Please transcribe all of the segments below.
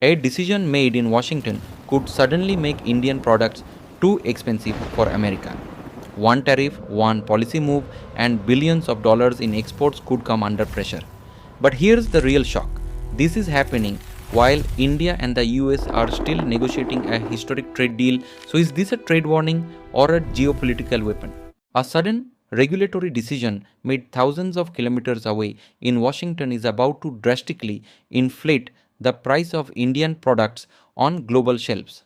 A decision made in Washington could suddenly make Indian products too expensive for America. One tariff, one policy move, and billions of dollars in exports could come under pressure. But here's the real shock. This is happening while India and the US are still negotiating a historic trade deal. So, is this a trade warning or a geopolitical weapon? A sudden regulatory decision made thousands of kilometers away in Washington is about to drastically inflate the price of Indian products on global shelves.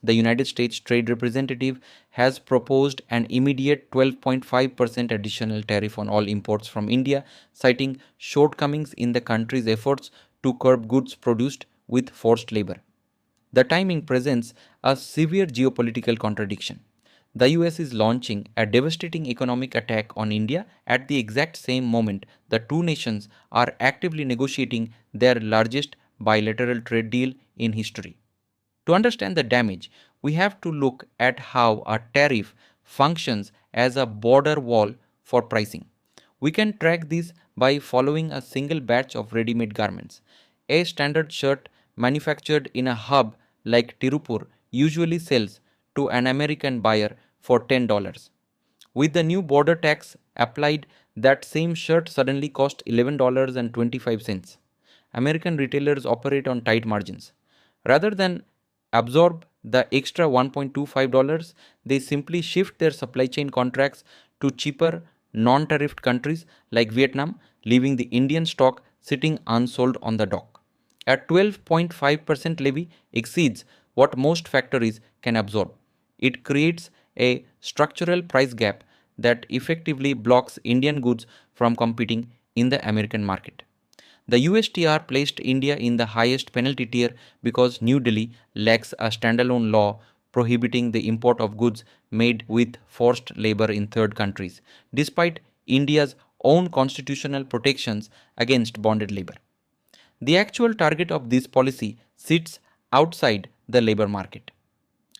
The United States Trade Representative has proposed an immediate 12.5% additional tariff on all imports from India, citing shortcomings in the country's efforts to curb goods produced with forced labor. The timing presents a severe geopolitical contradiction. The US is launching a devastating economic attack on India at the exact same moment the two nations are actively negotiating their largest bilateral trade deal in history. To understand the damage, we have to look at how a tariff functions as a border wall for pricing. We can track this by following a single batch of ready made garments. A standard shirt manufactured in a hub like Tirupur usually sells to an American buyer for $10. With the new border tax applied, that same shirt suddenly cost $11.25. American retailers operate on tight margins. Rather than absorb the extra $1.25, they simply shift their supply chain contracts to cheaper non-tariffed countries like Vietnam, leaving the Indian stock sitting unsold on the dock. A 12.5% levy exceeds what most factories can absorb. It creates a structural price gap that effectively blocks Indian goods from competing in the American market. The USTR placed India in the highest penalty tier because New Delhi lacks a standalone law prohibiting the import of goods made with forced labor in third countries, despite India's own constitutional protections against bonded labor. The actual target of this policy sits outside the labor market.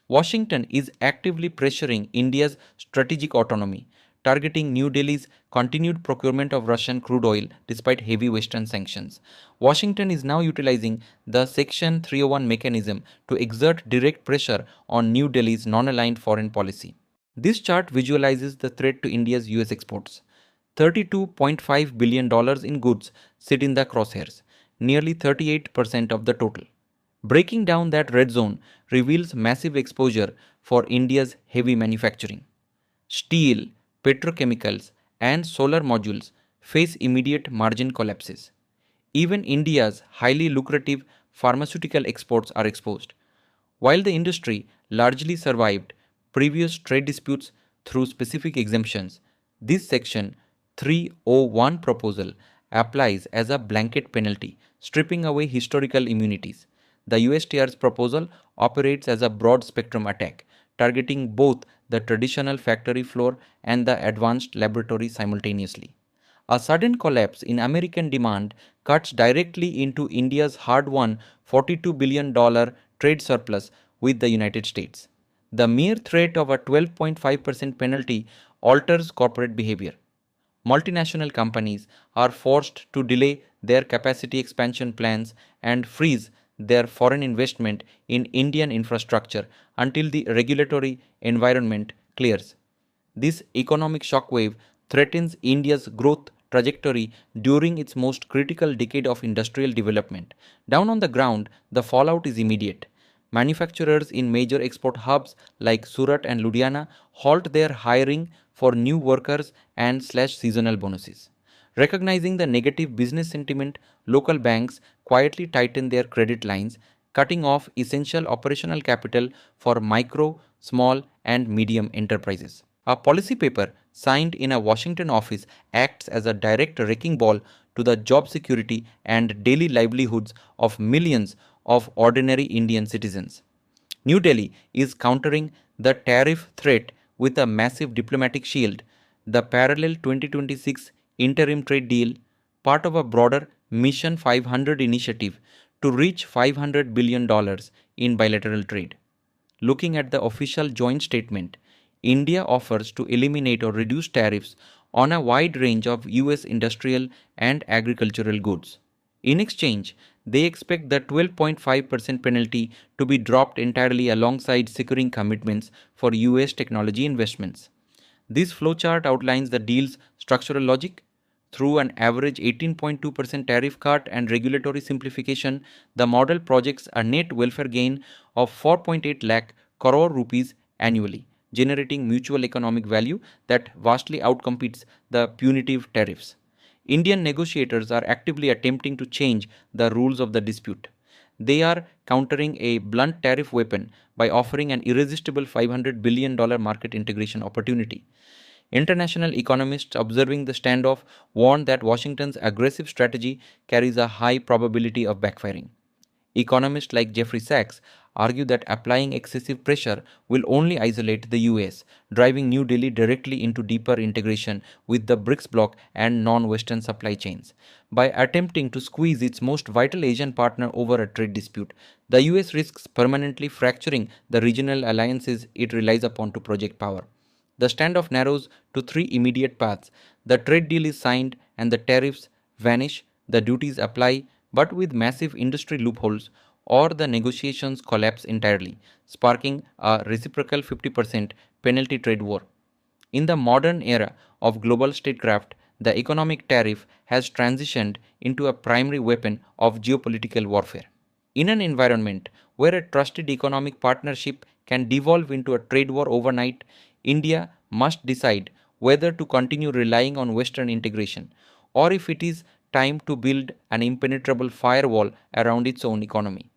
Washington is actively pressuring India's strategic autonomy, targeting New Delhi's continued procurement of Russian crude oil despite heavy Western sanctions. Washington is now utilizing the Section 301 mechanism to exert direct pressure on New Delhi's non aligned foreign policy. This chart visualizes the threat to India's US exports. $32.5 billion in goods sit in the crosshairs, nearly 38% of the total. Breaking down that red zone reveals massive exposure for India's heavy manufacturing. Steel, petrochemicals, and solar modules face immediate margin collapses. Even India's highly lucrative pharmaceutical exports are exposed. While the industry largely survived previous trade disputes through specific exemptions, this Section 301 proposal applies as a blanket penalty, stripping away historical immunities. The USTR's proposal operates as a broad spectrum attack, targeting both the traditional factory floor and the advanced laboratory simultaneously. A sudden collapse in American demand cuts directly into India's hard won $42 billion trade surplus with the United States. The mere threat of a 12.5% penalty alters corporate behavior. Multinational companies are forced to delay their capacity expansion plans and freeze their foreign investment in Indian infrastructure until the regulatory environment clears. This economic shockwave threatens India's growth trajectory during its most critical decade of industrial development. Down on the ground, the fallout is immediate. Manufacturers in major export hubs like Surat and Ludhiana halt their hiring for new workers and slash seasonal bonuses. Recognizing the negative business sentiment, local banks quietly tighten their credit lines, cutting off essential operational capital for micro, small, and medium enterprises. A policy paper signed in a Washington office acts as a direct wrecking ball to the job security and daily livelihoods of millions of ordinary Indian citizens. New Delhi is countering the tariff threat with a massive diplomatic shield, the parallel 2026 interim trade deal, part of a broader Mission 500 initiative to reach $500 billion in bilateral trade. Looking at the official joint statement, India offers to eliminate or reduce tariffs on a wide range of US industrial and agricultural goods. In exchange, they expect the 12.5% penalty to be dropped entirely alongside securing commitments for US technology investments. This flowchart outlines the deal's structural logic. Through an average 18.2% tariff cut and regulatory simplification, the model projects a net welfare gain of 4.8 lakh crore rupees annually, generating mutual economic value that vastly outcompetes the punitive tariffs. Indian negotiators are actively attempting to change the rules of the dispute. They are countering a blunt tariff weapon by offering an irresistible $500 billion market integration opportunity. International economists observing the standoff warn that Washington's aggressive strategy carries a high probability of backfiring. Economists like Jeffrey Sachs argue that applying excessive pressure will only isolate the US, driving New Delhi directly into deeper integration with the BRICS bloc and non Western supply chains. By attempting to squeeze its most vital Asian partner over a trade dispute, the US risks permanently fracturing the regional alliances it relies upon to project power. The standoff narrows to three immediate paths. The trade deal is signed and the tariffs vanish, the duties apply, but with massive industry loopholes, or the negotiations collapse entirely, sparking a reciprocal 50% penalty trade war. In the modern era of global statecraft, the economic tariff has transitioned into a primary weapon of geopolitical warfare. In an environment where a trusted economic partnership can devolve into a trade war overnight, India must decide whether to continue relying on Western integration or if it is time to build an impenetrable firewall around its own economy.